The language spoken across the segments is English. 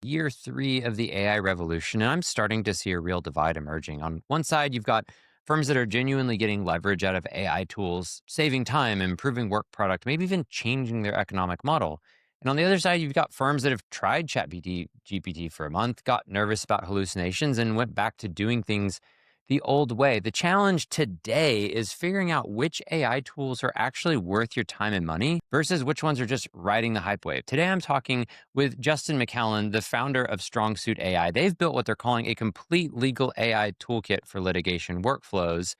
Year three of the AI revolution, and I'm starting to see a real divide emerging. On one side, you've got firms that are genuinely getting leverage out of AI tools, saving time, improving work product, maybe even changing their economic model. And on the other side, you've got firms that have tried GPT for a month, got nervous about hallucinations, and went back to doing things the old way. The challenge today is figuring out which AI tools are actually worth your time and money versus which ones are just riding the hype wave. Today, I'm talking with Justin McCallon, the founder of StrongSuit AI. They've built what they're calling a complete legal AI toolkit for litigation workflows,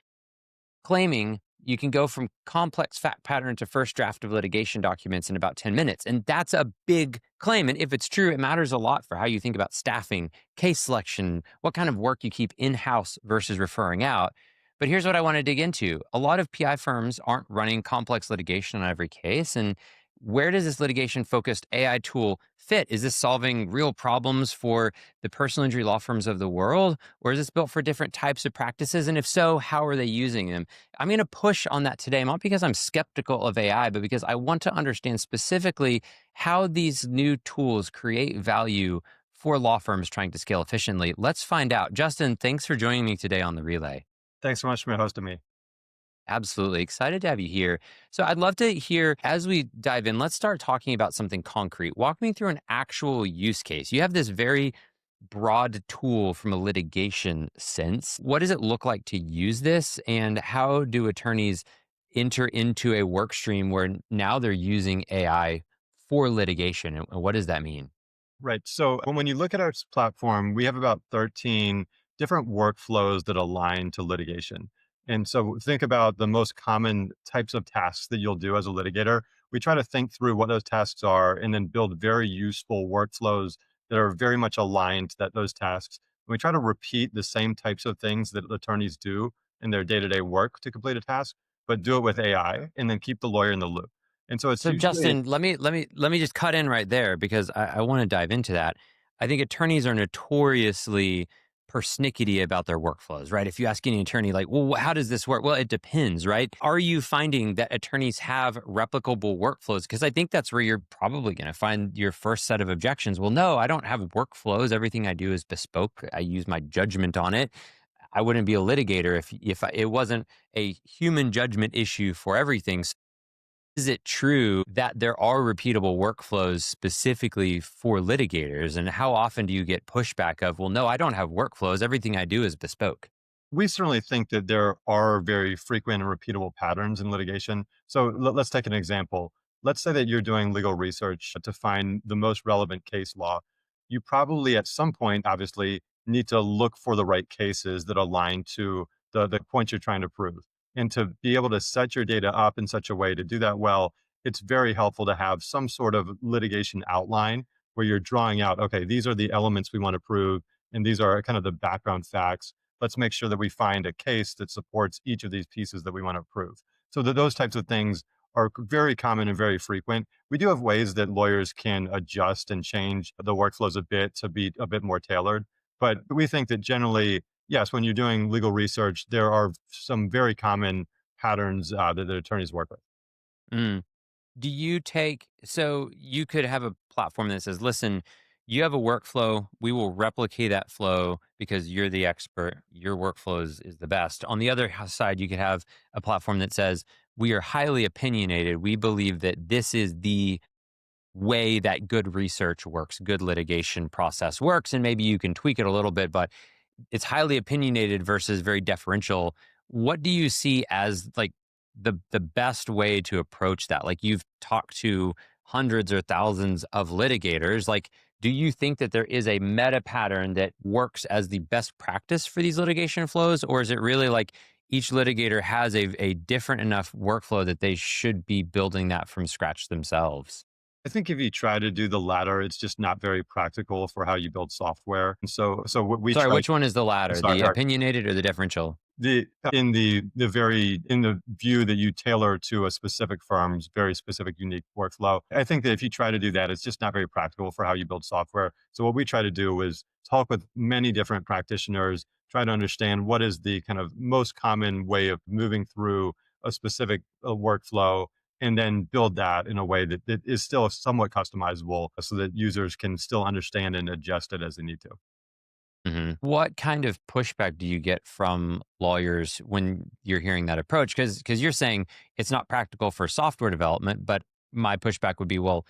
claiming you can go from complex fact pattern to first draft of litigation documents in about 10 minutes. And that's a big claim. And if it's true, it matters a lot for how you think about staffing, case selection, what kind of work you keep in house versus referring out. But here's what I want to dig into. A lot of PI firms aren't running complex litigation on every case. And where does this litigation focused AI tool fit? Is this solving real problems for the personal injury law firms of the world? Or is this built for different types of practices? And if so, how are they using them? I'm going to push on that today, not because I'm skeptical of AI, but because I want to understand specifically how these new tools create value for law firms trying to scale efficiently. Let's find out. Justin, thanks for joining me today on the relay. Thanks so much for hosting me. Absolutely. Excited to have you here. So I'd love to hear as we dive in, let's start talking about something concrete. Walk me through an actual use case. You have this very broad tool from a litigation sense. What does it look like to use this? And how do attorneys enter into a work stream where now they're using AI for litigation? And what does that mean? Right. So when you look at our platform, we have about 13 different workflows that align to litigation. And so think about the most common types of tasks that you'll do as a litigator. We try to think through what those tasks are and then build very useful workflows that are very much aligned to those tasks. And we try to repeat the same types of things that attorneys do in their day-to-day work to complete a task, but do it with AI and then keep the lawyer in the loop. And so it's So usually Justin, let me just cut in right there because I want to dive into that. I think attorneys are notoriously persnickety about their workflows, right? If you ask any attorney, like, well, how does this work? Well, it depends, right? Are you finding that attorneys have replicable workflows? Because I think that's where you're probably going to find your first set of objections. Well, no, I don't have workflows. Everything I do is bespoke. I use my judgment on it. I wouldn't be a litigator if it wasn't a human judgment issue for everything. Is it true that there are repeatable workflows specifically for litigators? And how often do you get pushback of, well, no, I don't have workflows. Everything I do is bespoke? we certainly think that there are very frequent and repeatable patterns in litigation. So let's take an example. Let's say that you're doing legal research to find the most relevant case law. You probably at some point, obviously, need to look for the right cases that align to the point you're trying to prove. And to be able to set your data up in such a way to do that well, it's very helpful to have some sort of litigation outline where you're drawing out, okay, these are the elements we want to prove, and these are kind of the background facts. Let's make sure that we find a case that supports each of these pieces that we want to prove. So that those types of things are very common and very frequent. We do have ways that lawyers can adjust and change the workflows a bit to be a bit more tailored. But we think that generally, yes, when you're doing legal research, there are some very common patterns that the attorneys work with. Mm. Do you take, so you could have a platform that says, listen, you have a workflow. We will replicate that flow because you're the expert. Your workflow is the best. On the other side, you could have a platform that says, we are highly opinionated. We believe that this is the way that good research works, good litigation process works. And maybe you can tweak it a little bit, but it's highly opinionated versus very deferential. What do you see as like the best way to approach that? Like you've talked to hundreds or thousands of litigators. Like, do you think that there is a meta pattern that works as the best practice for these litigation flows? Or is it really like each litigator has a different enough workflow that they should be building that from scratch themselves? I think if you try to do the latter, it's just not very practical for how you build software. And so what we Sorry, try. which one is the I'm latter, sorry. the opinionated or the deferential? The in the very in the view that you tailor to a specific firm's very specific unique workflow, I think that if you try to do that, it's just not very practical for how you build software. So what we try to do is talk with many different practitioners, try to understand what is the kind of most common way of moving through a specific workflow, and then build that in a way that is still somewhat customizable so that users can still understand and adjust it as they need to. What kind of pushback do you get from lawyers when you're hearing that approach? Because you're saying it's not practical for software development, but my pushback would be, well,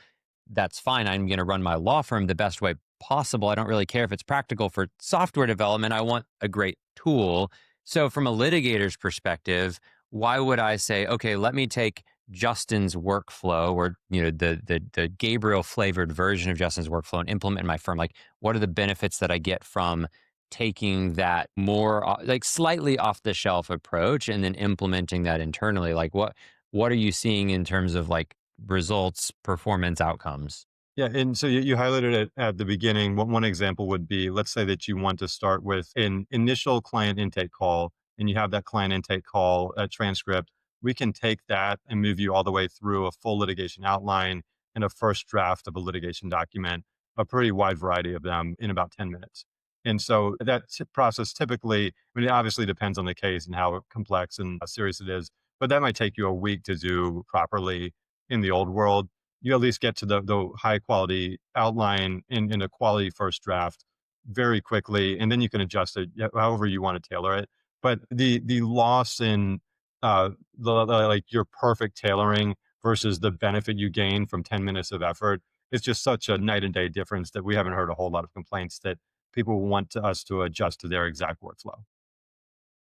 that's fine. I'm going to run my law firm the best way possible. I don't really care if it's practical for software development. I want a great tool. So, from a litigator's perspective, why would I say, okay, let me take Justin's workflow or the Gabriel flavored version of Justin's workflow and implement in my firm? Like, what are the benefits that I get from taking that more like slightly off the shelf approach and then implementing that internally? Like, what are you seeing in terms of like results, performance outcomes? Yeah, and so you highlighted it at the beginning. One example would be, let's say that you want to start with an initial client intake call, and you have that client intake call transcript. We can take that and move you all the way through a full litigation outline and a first draft of a litigation document, a pretty wide variety of them in about 10 minutes. And so that process typically, I mean, it obviously depends on the case and how complex and serious it is, but that might take you a week to do properly in the old world. You at least get to the high quality outline in a quality first draft very quickly, and then you can adjust it however you want to tailor it. But the loss in like your perfect tailoring versus the benefit you gain from 10 minutes of effort is just such a night and day difference that we haven't heard a whole lot of complaints that people want us to adjust to their exact workflow.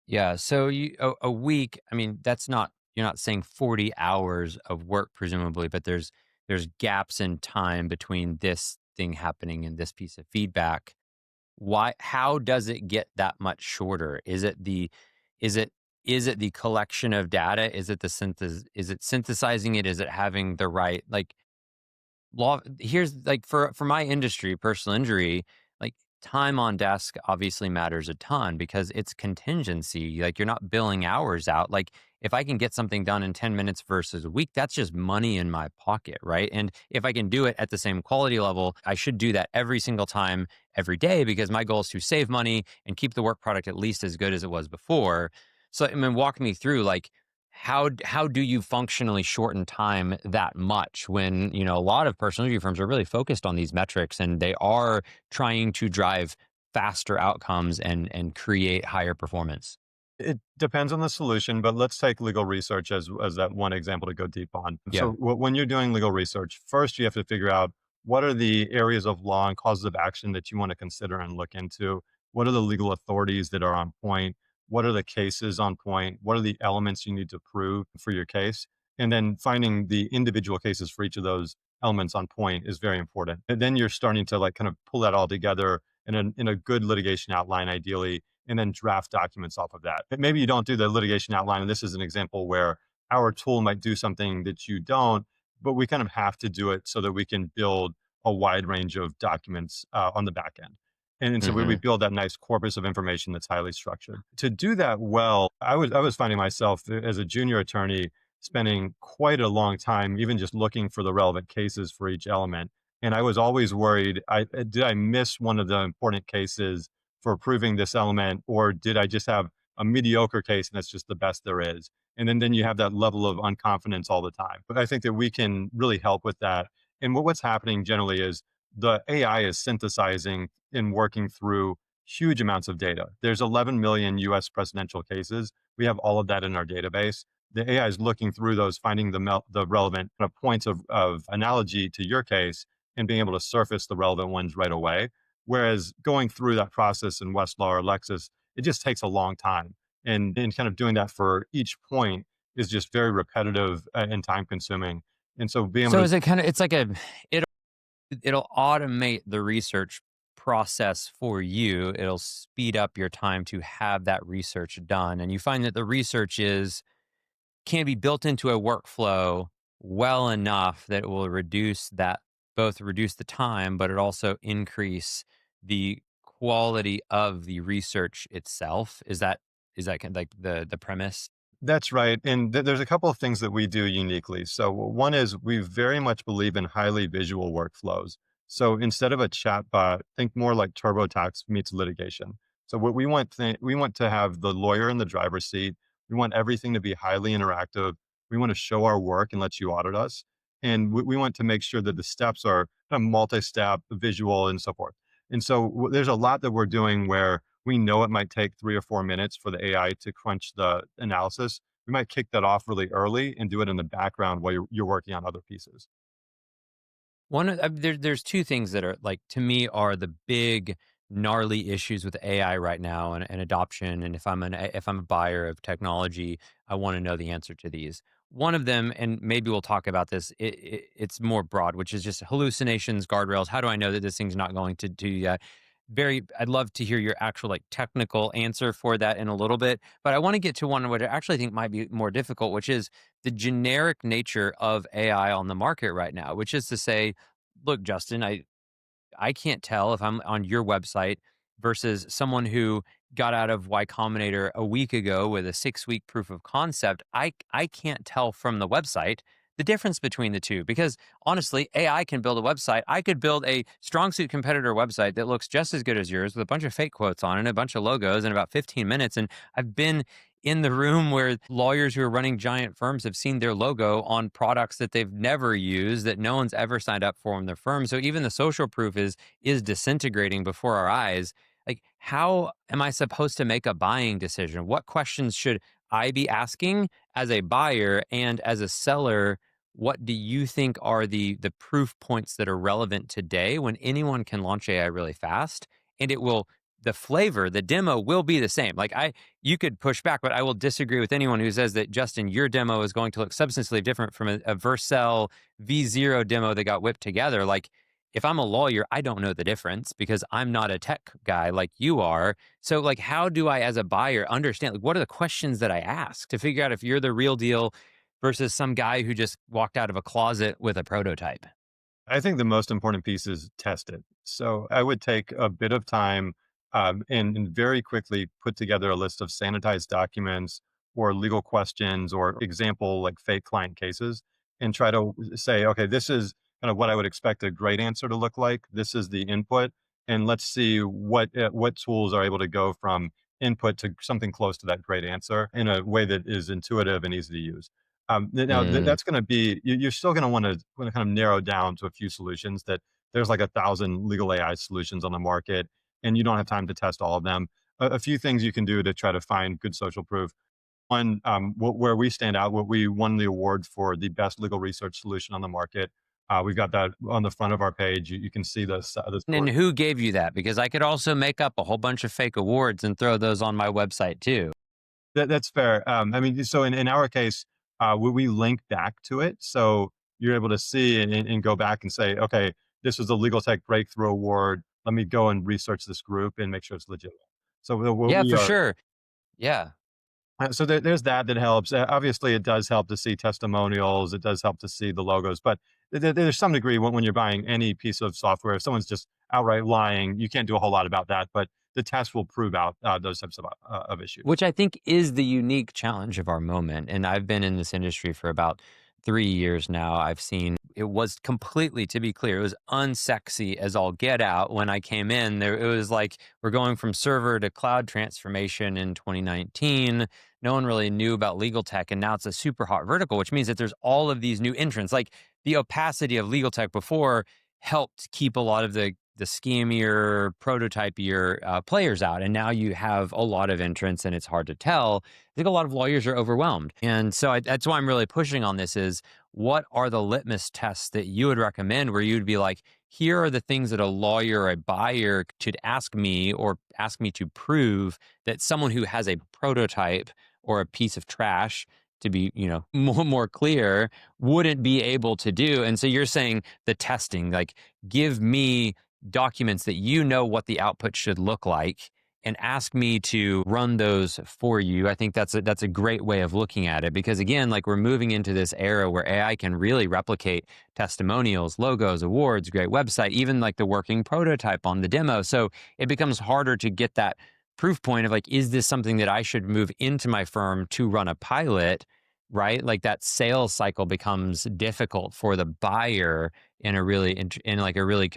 Yeah. So a week, I mean, that's not, you're not saying 40 hours of work, presumably, but there's gaps in time between this thing happening and this piece of feedback. Why, how does it get that much shorter? Is it is it the collection of data? Is it the is it synthesizing it? Is it having the right like law? Here's like for my industry, personal injury, like time on desk obviously matters a ton because it's contingency. Like you're not billing hours out. Like if I can get something done in 10 minutes versus a week, that's just money in my pocket, right? And if I can do it at the same quality level, I should do that every single time, every day, because my goal is to save money and keep the work product at least as good as it was before. So I mean, walk me through like how do you functionally shorten time that much when a lot of personal injury firms are really focused on these metrics and they are trying to drive faster outcomes and create higher performance? It depends on the solution, but let's take legal research as that one example to go deep on. Yeah. So when you're doing legal research, first you have to figure out what are the areas of law and causes of action that you want to consider and look into. What are the legal authorities that are on point? What are the cases on point? What are the elements you need to prove for your case? And then finding the individual cases for each of those elements on point is very important. And then you're starting to like kind of pull that all together in a good litigation outline, ideally, and then draft documents off of that. But maybe you don't do the litigation outline. And this is an example where our tool might do something that you don't, but we kind of have to do it so that we can build a wide range of documents on the back end. And so we Hmm. build that nice corpus of information that's highly structured. To do that well, I was finding myself as a junior attorney spending quite a long time, even just looking for the relevant cases for each element. And I was always worried, did I miss one of the important cases for proving this element, or did I just have a mediocre case and that's just the best there is? And then you have that level of unconfidence all the time. But I think that we can really help with that. And what's happening generally is the AI is synthesizing and working through huge amounts of data. There's 11 million US presidential cases. We have all of that in our database. The AI is looking through those, finding the relevant kind of points of analogy to your case and being able to surface the relevant ones right away. Whereas going through that process in Westlaw or Lexis, it just takes a long time. And kind of doing that for each point is just very repetitive and time consuming. And so being able So to is it kind of, it's like it'll it'll automate the research process for you. It'll speed up your time to have that research done, and you find that the research is can be built into a workflow well enough that it will reduce that, both reduce the time, but it also increase the quality of the research itself. Is that kind of like the premise? That's right. And there's a couple of things that we do uniquely. So one is we very much believe in highly visual workflows. So instead of a chatbot, think more like TurboTax meets litigation. So what we want to have the lawyer in the driver's seat. We want everything to be highly interactive. We want to show our work and let you audit us. And we want to make sure that the steps are kind of multi-step, visual, and so forth. And so there's a lot that we're doing where we know it might take 3 or 4 minutes for the AI to crunch the analysis. We might kick that off really early and do it in the background while you're working on other pieces. There's two things that are like to me are the big gnarly issues with AI right now and adoption. And if I'm a buyer of technology, I want to know the answer to these. One of them, and maybe we'll talk about this. It's more broad, which is just hallucinations, guardrails. How do I know that this thing's not going to do that? I'd love to hear your actual like technical answer for that in a little bit, but I want to get to one which I actually think might be more difficult, which is the generic nature of AI on the market right now, which is to say, look, Justin, I can't tell if I'm on your website versus someone who got out of Y Combinator a week ago with a 6-week proof of concept. I can't tell from the website the difference between the two because honestly, AI can build a website. I could build a StrongSuit competitor website that looks just as good as yours with a bunch of fake quotes on it and a bunch of logos in about 15 minutes. And I've been in the room where lawyers who are running giant firms have seen their logo on products that they've never used, that no one's ever signed up for in their firm. So even the social proof is disintegrating before our eyes. Like, how am I supposed to make a buying decision? What questions should I be asking as a buyer and as a seller? What do you think are the proof points that are relevant today when anyone can launch AI really fast and it will the flavor, the demo will be the same. You could push back, but I will disagree with anyone who says that, Justin, your demo is going to look substantially different from a Vercel V0 demo that got whipped together. Like, if I'm a lawyer, I don't know the difference because I'm not a tech guy like you are. So, like, how do I, as a buyer, understand? Like, what are the questions that I ask to figure out if you're the real deal versus some guy who just walked out of a closet with a prototype? I think the most important piece is test it. So I would take a bit of time and very quickly put together a list of sanitized documents or legal questions or example like fake client cases and try to say, okay, this is kind of what I would expect a great answer to look like. This is the input, and let's see what tools are able to go from input to something close to that great answer in a way that is intuitive and easy to use. Now Mm. that's going to be you're still going to want to kind of narrow down to a few solutions that there's like 1,000 legal AI solutions on the market, and you don't have time to test all of them. A few things you can do to try to find good social proof. One, where we stand out, what we won the award for the best legal research solution on the market. We've got that on the front of our page. You can see the And story. who gave you that? Because I could also make up a whole bunch of fake awards and throw those on my website too. That's fair. I mean, so in our case, we link back to it, so you're able to see and go back and say, okay, this was a legal tech breakthrough award. Let me go and research this group and make sure it's legitimate. So Yeah, we for are. sure. Yeah. So there's that helps. Obviously, it does help to see testimonials. It does help to see the logos, but there's some degree when you're buying any piece of software, if someone's just outright lying, you can't do a whole lot about that. But the test will prove out those types of issues. Which I think is the unique challenge of our moment. And I've been in this industry for about 3 years now. I've seen it was completely, to be clear, it was unsexy as all get out when I came in. There, it was like we're going from server to cloud transformation in 2019. No one really knew about legal tech, and now it's a super hot vertical, which means that there's all of these new entrants. Like the opacity of legal tech before helped keep a lot of the schemier, prototypier players out. And now you have a lot of entrants and it's hard to tell. I think a lot of lawyers are overwhelmed. And so that's why I'm really pushing on this is what are the litmus tests that you would recommend where you'd be like, here are the things that a lawyer or a buyer should ask me or ask me to prove that someone who has a prototype or a piece of trash to be, more clear, wouldn't be able to do. And so you're saying the testing, like give me documents that you know what the output should look like and ask me to run those for you. I think that's a great way of looking at it because again, like we're moving into this era where AI can really replicate testimonials, logos, awards, great website, even like the working prototype on the demo. So it becomes harder to get that proof point of like, is this something that I should move into my firm to run a pilot? Right? Like that sales cycle becomes difficult for the buyer in a really in like a really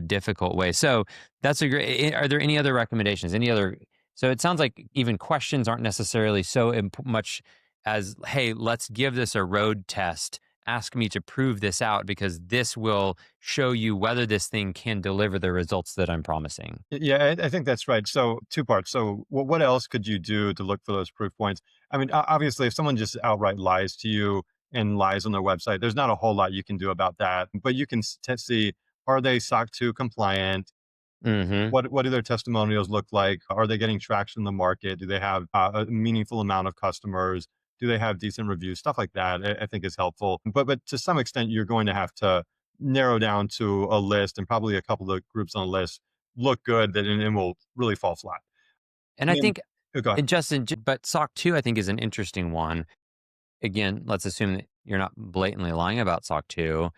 difficult way. So that's a great. Are there any other recommendations? Any other? So it sounds like even questions aren't necessarily so much as, hey, let's give this a road test. Ask me to prove this out because this will show you whether this thing can deliver the results that I'm promising. Yeah, I think that's right. So, two parts. So, what else could you do to look for those proof points? I mean, obviously, if someone just outright lies to you and lies on their website, there's not a whole lot you can do about that. But you can see, are they SOC 2 compliant? Hmm. What do their testimonials look like? Are they getting traction in the market? Do they have a meaningful amount of customers? Do they have decent reviews? Stuff like that, I think is helpful. But to some extent, you're going to have to narrow down to a list, and probably a couple of groups on the list look good that and will really fall flat. And And I then think, go ahead. and Justin, but SOC 2, I think, is an interesting one. Again, let's assume that you're not blatantly lying about SOC 2.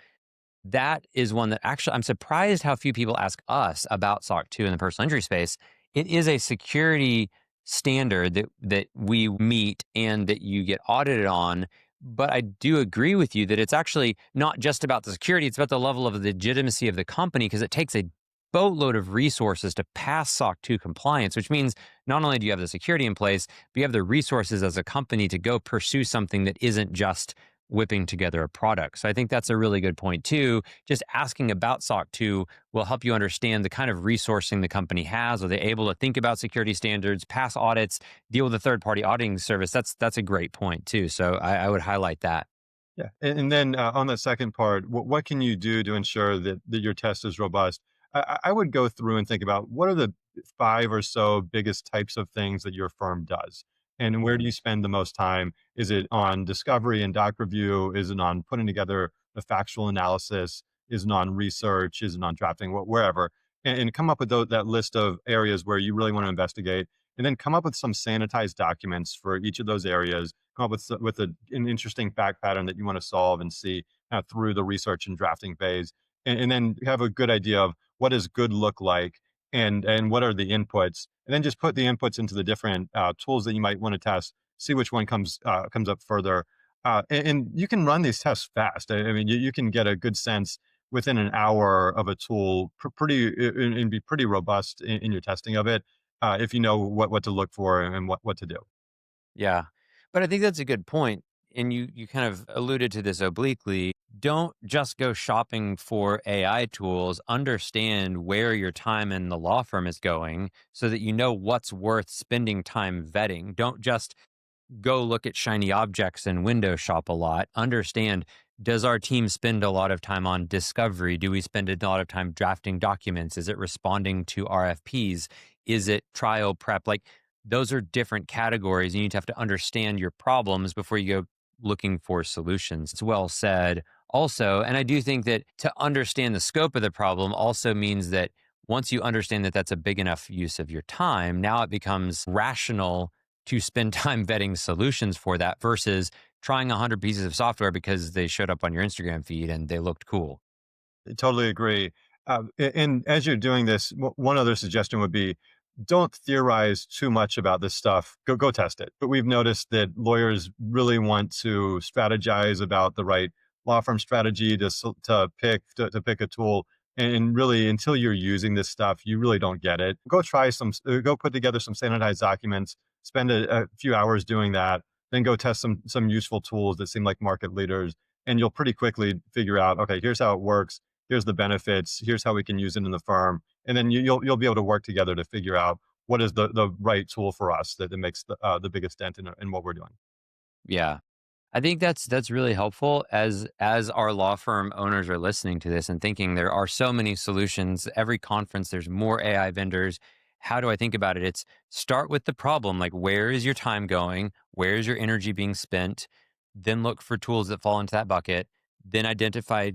That is one that actually I'm surprised how few people ask us about SOC 2 in the personal injury space. It is a security standard that we meet and that you get audited on. But I do agree with you that it's actually not just about the security, it's about the level of legitimacy of the company because it takes a boatload of resources to pass SOC 2 compliance, which means not only do you have the security in place, but you have the resources as a company to go pursue something that isn't just whipping together a product. So I think that's a really good point too. Just asking about SOC 2 will help you understand the kind of resourcing the company has. Are they able to think about security standards, pass audits, deal with a third party auditing service? That's a great point too. So I would highlight that. Yeah, and then on the second part, what can you do to ensure that your test is robust? I would go through and think about what are the 5 or so biggest types of things that your firm does, and where do you spend the most time? Is it on discovery and doc review? Is it on putting together the factual analysis? Is it on research? Is it on drafting? Wherever, and come up with that list of areas where you really want to investigate, and then come up with some sanitized documents for each of those areas. Come up with an interesting fact pattern that you want to solve and see through the research and drafting phase, and then have a good idea of what does good look like, and what are the inputs, and then just put the inputs into the different tools that you might want to test. See which one comes up further, and you can run these tests fast. I mean, you can get a good sense within an hour of a tool, and be pretty robust in your testing of it, if you know what to look for and what to do. Yeah. But I think that's a good point. And you kind of alluded to this obliquely. Don't just go shopping for AI tools. Understand where your time in the law firm is going so that you know what's worth spending time vetting. Don't just go look at shiny objects and window shop a lot. Understand, does our team spend a lot of time on discovery? Do we spend a lot of time drafting documents? Is it responding to RFPs? Is it trial prep? Like those are different categories. You need to have to understand your problems before you go looking for solutions. It's well said. Also, and I do think that to understand the scope of the problem also means that once you understand that that's a big enough use of your time, now it becomes rational to spend time vetting solutions for that versus trying 100 pieces of software because they showed up on your Instagram feed and they looked cool. Totally agree. And as you're doing this, one other suggestion would be don't theorize too much about this stuff. Go test it. But we've noticed that lawyers really want to strategize about the right law firm strategy to pick a tool. And really, until you're using this stuff, you really don't get it. Go put together some standardized documents. Spend a few hours doing that. Then go test some useful tools that seem like market leaders, and you'll pretty quickly figure out, okay, here's how it works, here's the benefits, here's how we can use it in the firm, and then you'll be able to work together to figure out what is the right tool for us that makes the biggest dent in what we're doing. Yeah. I think that's really helpful as our law firm owners are listening to this and thinking there are so many solutions. Every conference there's more AI vendors. How do I think about it? It's start with the problem, like where is your time going? Where is your energy being spent? Then look for tools that fall into that bucket. Then identify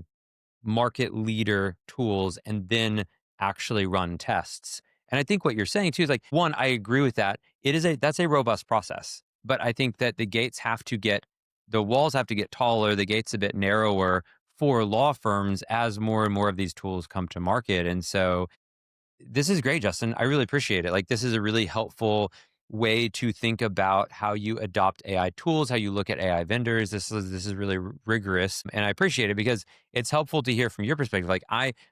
market leader tools and then actually run tests. And I think what you're saying too is like, one, I agree with that. That's a robust process. But I think that the walls have to get taller, the gates a bit narrower for law firms as more and more of these tools come to market. And so this is great, Justin. I really appreciate it. Like, this is a really helpful way to think about how you adopt AI tools, how you look at AI vendors. This is really rigorous, and I appreciate it because it's helpful to hear from your perspective. Like,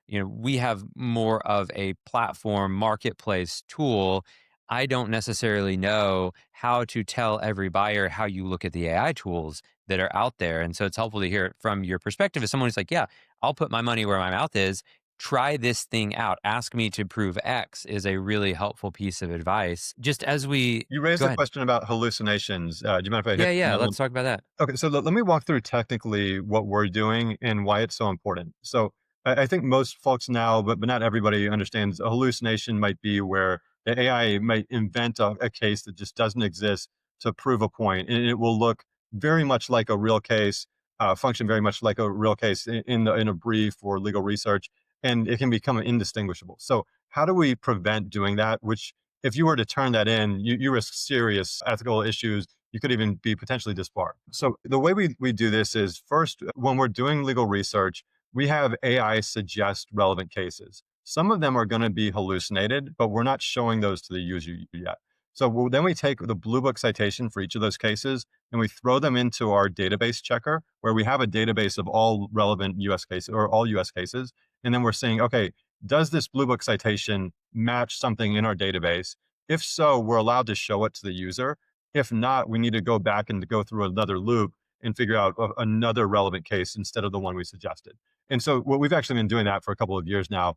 we have more of a platform marketplace tool. I don't necessarily know how to tell every buyer how you look at the AI tools that are out there. And so it's helpful to hear it from your perspective as someone who's like, yeah, I'll put my money where my mouth is. Try this thing out. Ask me to prove X is a really helpful piece of advice. Just as we You raised go a ahead. question about hallucinations. Do you mind if I hit Yeah, on yeah. that one? Let's talk about that. Okay, so let me walk through technically what we're doing and why it's so important. So I think most folks now, but not everybody understands a hallucination might be where the AI might invent a case that just doesn't exist to prove a point, and it will look very much like a real case, function very much like a real case in a brief or legal research, and it can become indistinguishable. So how do we prevent doing that? Which if you were to turn that in, you risk serious ethical issues. You could even be potentially disbarred. So the way we do this is first, when we're doing legal research, we have AI suggest relevant cases. Some of them are going to be hallucinated, but we're not showing those to the user yet. So then we take the Blue Book citation for each of those cases and we throw them into our database checker where we have a database of all relevant US cases or all US cases. And then we're saying, okay, does this Blue Book citation match something in our database? If so, we're allowed to show it to the user. If not, we need to go back and go through another loop and figure out another relevant case instead of the one we suggested. And so what we've actually been doing that for a couple of years now.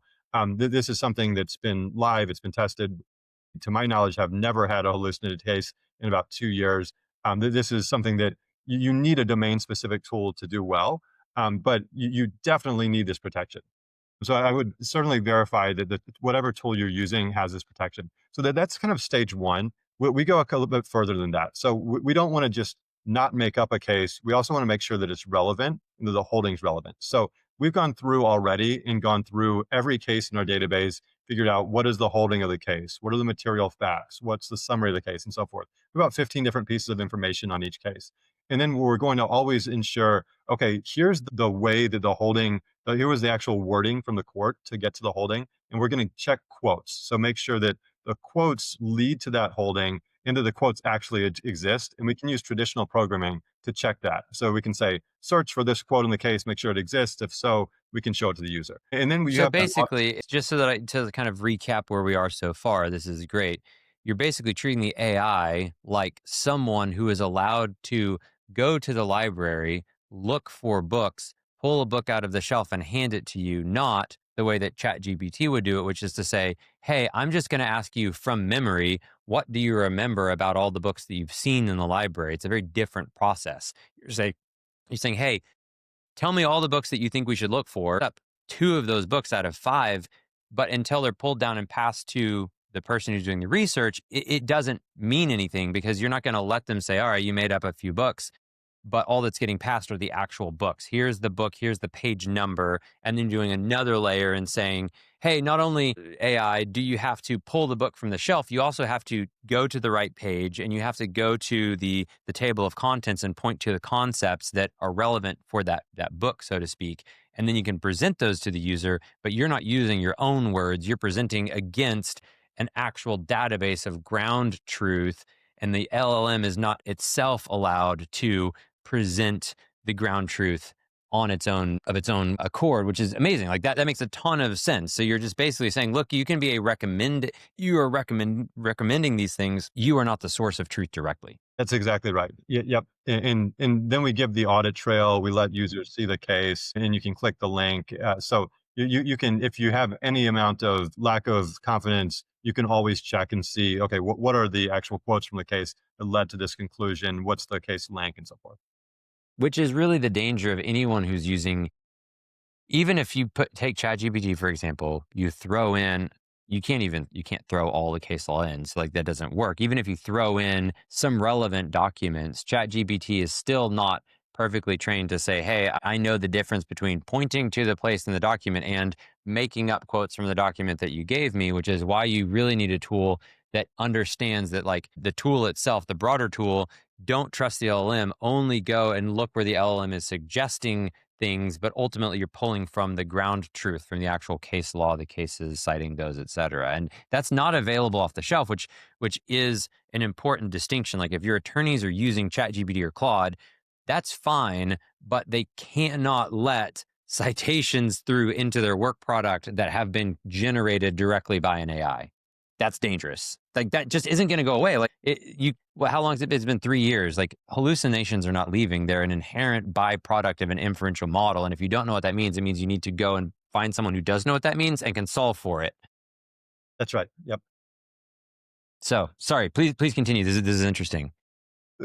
This is something that's been live. It's been tested. To my knowledge, have never had a hallucinated case in about 2 years. This is something that you need a domain specific tool to do well, but you definitely need this protection. So I would certainly verify that whatever tool you're using has this protection. So that's kind of stage one. We go a little bit further than that. So we don't want to just not make up a case. We also want to make sure that it's relevant and that the holding's relevant. So we've gone through already and gone through every case in our database, figured out what is the holding of the case, what are the material facts, what's the summary of the case, and so forth. About 15 different pieces of information on each case. And then we're going to always ensure, okay, here's the way that the holding here was the actual wording from the court to get to the holding, and we're going to check quotes. So make sure that the quotes lead to that holding and that the quotes actually exist. And we can use traditional programming to check that. So we can say, search for this quote in the case, make sure it exists. If so, we can show it to the user. And then we So have that. basically, it's just so that to kind of recap where we are so far, this is great. You're basically treating the AI like someone who is allowed to go to the library, look for books, pull a book out of the shelf and hand it to you, not the way that ChatGPT would do it, which is to say, hey, I'm just going to ask you from memory, what do you remember about all the books that you've seen in the library? It's a very different process. You're saying, hey, tell me all the books that you think we should look for. Up two of those books out of five, but until they're pulled down and passed to the person who's doing the research, it doesn't mean anything because you're not going to let them say, all right, you made up a few books, but all that's getting passed are the actual books. Here's the book, here's the page number, and then doing another layer and saying, hey, not only AI do you have to pull the book from the shelf, you also have to go to the right page and you have to go to the table of contents and point to the concepts that are relevant for that book, so to speak. And then you can present those to the user, but you're not using your own words. You're presenting against an actual database of ground truth, and the LLM is not itself allowed to present the ground truth on its own accord, which is amazing. Like that makes a ton of sense. So you're just basically saying, look, you can be you are recommending these things. You are not the source of truth directly. That's exactly right. Yep. And then we give the audit trail. We let users see the case, and you can click the link. So you can, if you have any amount of lack of confidence, you can always check and see, okay, what are the actual quotes from the case that led to this conclusion? What's the case link and so forth. Which is really the danger of anyone who's using, even if you take ChatGPT, for example, you can't throw all the case law in. So like that doesn't work. Even if you throw in some relevant documents, ChatGPT is still not perfectly trained to say, hey, I know the difference between pointing to the place in the document and making up quotes from the document that you gave me, which is why you really need a tool that understands that, like, the tool itself, the broader tool, don't trust the LLM, only go and look where the LLM is suggesting things, but ultimately you're pulling from the ground truth, from the actual case law, the cases, citing those, et cetera. And that's not available off the shelf, which is an important distinction. Like if your attorneys are using ChatGPT or Claude, that's fine, but they cannot let citations through into their work product that have been generated directly by an AI. that's dangerous. Like that just isn't going to go away. Like well, how long has it been? It's been 3 years. Like hallucinations are not leaving. They're an inherent byproduct of an inferential model. And if you don't know what that means, it means you need to go and find someone who does know what that means and can solve for it. That's right. Yep. So sorry, please continue. This is interesting.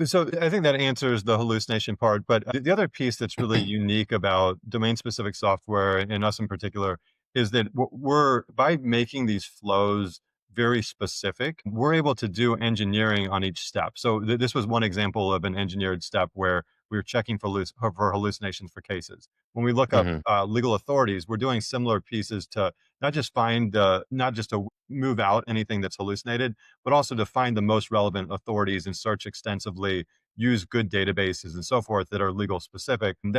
So I think that answers the hallucination part. But the other piece that's really unique about domain specific software and us in particular is that we're by making these flows very specific, we're able to do engineering on each step. So this was one example of an engineered step where we were checking for, for hallucinations for cases. When we look up Hmm. legal authorities, we're doing similar pieces to not just not just to move out anything that's hallucinated, but also to find the most relevant authorities and search extensively, use good databases and so forth that are legal specific. And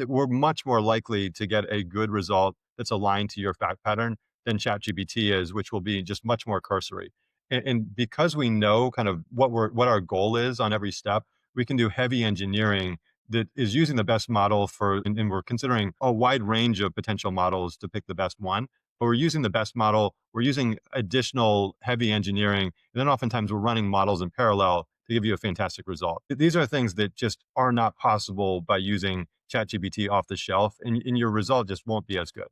we're much more likely to get a good result that's aligned to your fact pattern than ChatGPT is, which will be just much more cursory. And because we know kind of what our goal is on every step, we can do heavy engineering that is using the best model and we're considering a wide range of potential models to pick the best one, but we're using the best model. We're using additional heavy engineering. And then oftentimes we're running models in parallel to give you a fantastic result. These are things that just are not possible by using ChatGPT off the shelf, and your result just won't be as good.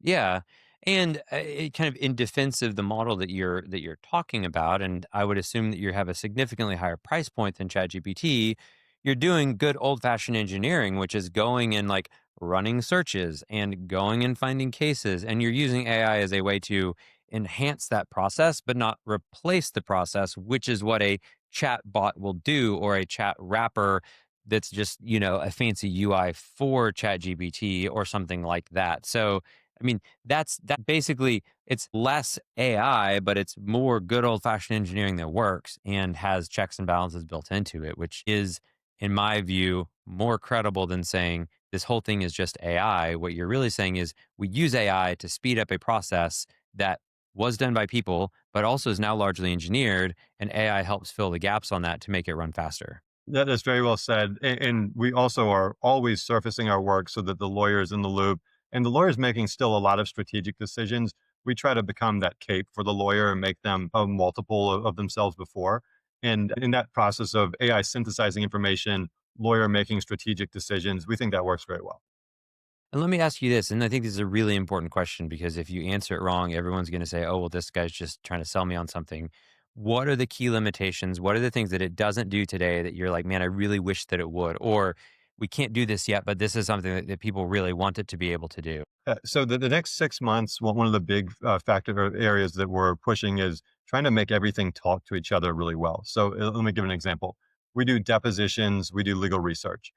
Yeah, and it kind of in defense of the model that you're talking about, and I would assume that you have a significantly higher price point than ChatGPT. You're doing good old fashioned engineering, which is going and like running searches and going and finding cases, and you're using AI as a way to enhance that process, but not replace the process, which is what a chat bot will do, or a chat wrapper that's just a fancy UI for ChatGPT or something like that. So I mean, that basically it's less AI, but it's more good old fashioned engineering that works and has checks and balances built into it, which is, in my view, more credible than saying this whole thing is just AI. What you're really saying is we use AI to speed up a process that was done by people, but also is now largely engineered, and AI helps fill the gaps on that to make it run faster. That is very well said. And we also are always surfacing our work so that the lawyer is in the loop. And the lawyer is making still a lot of strategic decisions. We try to become that cape for the lawyer and make them a multiple of themselves before. And in that process of AI synthesizing information, lawyer making strategic decisions, we think that works very well. And let me ask you this, and I think this is a really important question because if you answer it wrong, everyone's going to say, oh, well, this guy's just trying to sell me on something. What are the key limitations? What are the things that it doesn't do today that you're like, man, I really wish that it would? Or we can't do this yet, but this is something that people really want it to be able to do. So the next 6 months, one of the big factor or areas that we're pushing is trying to make everything talk to each other really well. So let me give an example. We do depositions, we do legal research.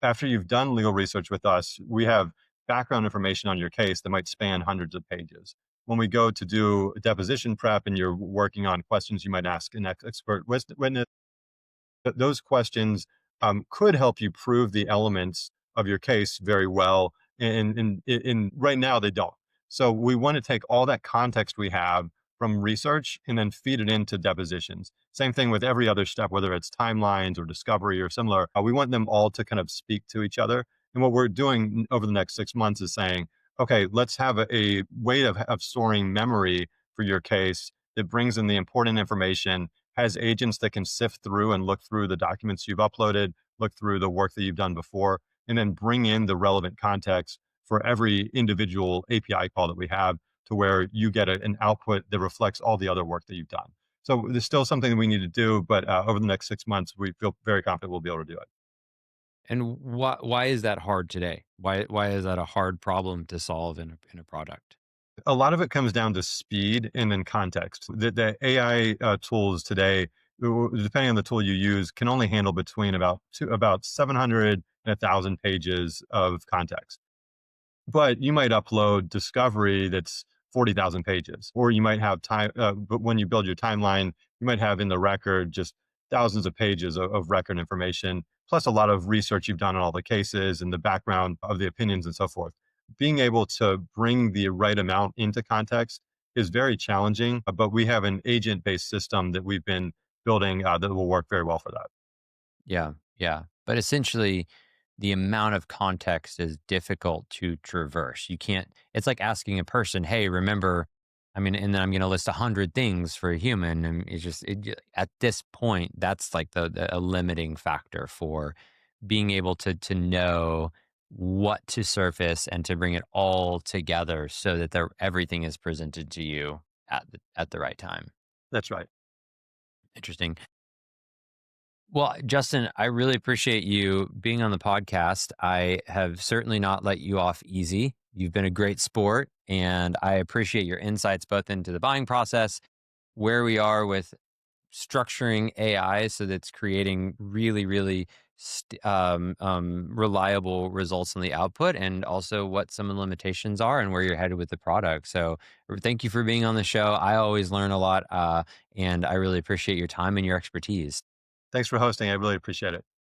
After you've done legal research with us, we have background information on your case that might span hundreds of pages. When we go to do a deposition prep and you're working on questions you might ask an expert witness, those questions could help you prove the elements of your case very well. And right now, they don't. So we want to take all that context we have from research and then feed it into depositions. Same thing with every other step, whether it's timelines or discovery or similar. We want them all to kind of speak to each other. And what we're doing over the next 6 months is saying, okay, let's have a way of storing memory for your case that brings in the important information, has agents that can sift through and look through the documents you've uploaded, look through the work that you've done before, and then bring in the relevant context for every individual API call that we have to where you get an output that reflects all the other work that you've done. So there's still something that we need to do, but over the next 6 months, we feel very confident we'll be able to do it. And why is that hard today? Why is that a hard problem to solve in a product? A lot of it comes down to speed and then context. The AI tools today, depending on the tool you use, can only handle between about 700 and 1,000 pages of context. But you might upload discovery that's 40,000 pages, or you might have time. But when you build your timeline, you might have in the record just thousands of pages of record information, plus a lot of research you've done on all the cases and the background of the opinions and so forth. Being able to bring the right amount into context is very challenging, but we have an agent based system that we've been building that will work very well for that. Yeah, yeah. But essentially, the amount of context is difficult to traverse. You can't, it's like asking a person, hey, remember I mean, and then I'm going to list 100 things for a human. And it's just, at this point, that's like a limiting factor for being able to know what to surface and to bring it all together so that everything is presented to you at the right time. That's right. Interesting. Well, Justin, I really appreciate you being on the podcast. I have certainly not let you off easy. You've been a great sport, and I appreciate your insights both into the buying process, where we are with structuring AI so that's creating really, really reliable results on the output, and also what some of the limitations are and where you're headed with the product. So, thank you for being on the show. I always learn a lot, and I really appreciate your time and your expertise. Thanks for hosting. I really appreciate it.